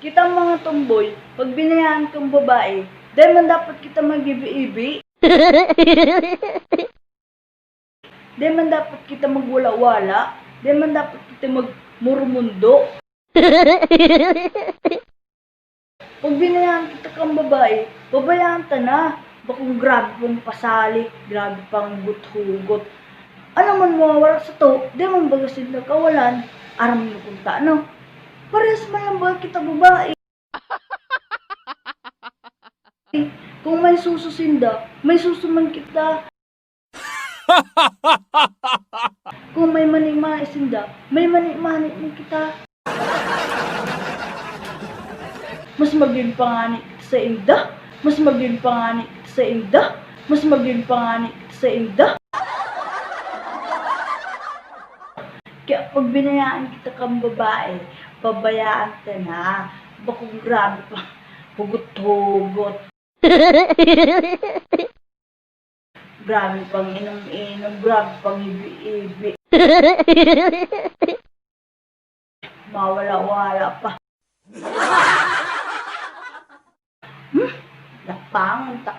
Kita mga tomboy, pag binayaan kang babae, dahil man dapat kita mag-ibi-ibi. Dahil man dapat kita magwala-wala. Dahil man dapat kita magmurumundo. Pag binayaan kita kang babae, babayaan ka na. Bakong grabe pang pasalik, grabe pang gut-hugot. Ano man mawawala sa to, di man bagasin na kawalan, aram mo kung taano. Parehas man ba kita babae? Kung may sususinda, may susuman kita. Kung may mani-mani sinda, may mani-mani mo kita. Mas maging pangani sa inda, mas maging pangani sa inda, mas maging pangani sa inda. Kaya pag binayaan kita kang babae, pabayaan ka na. Bakong grabe pa, hugot-hugot. Grabe pang inom-inom, grabe pang ibi-ibi. Mawala-wala pa. Lapangon ta.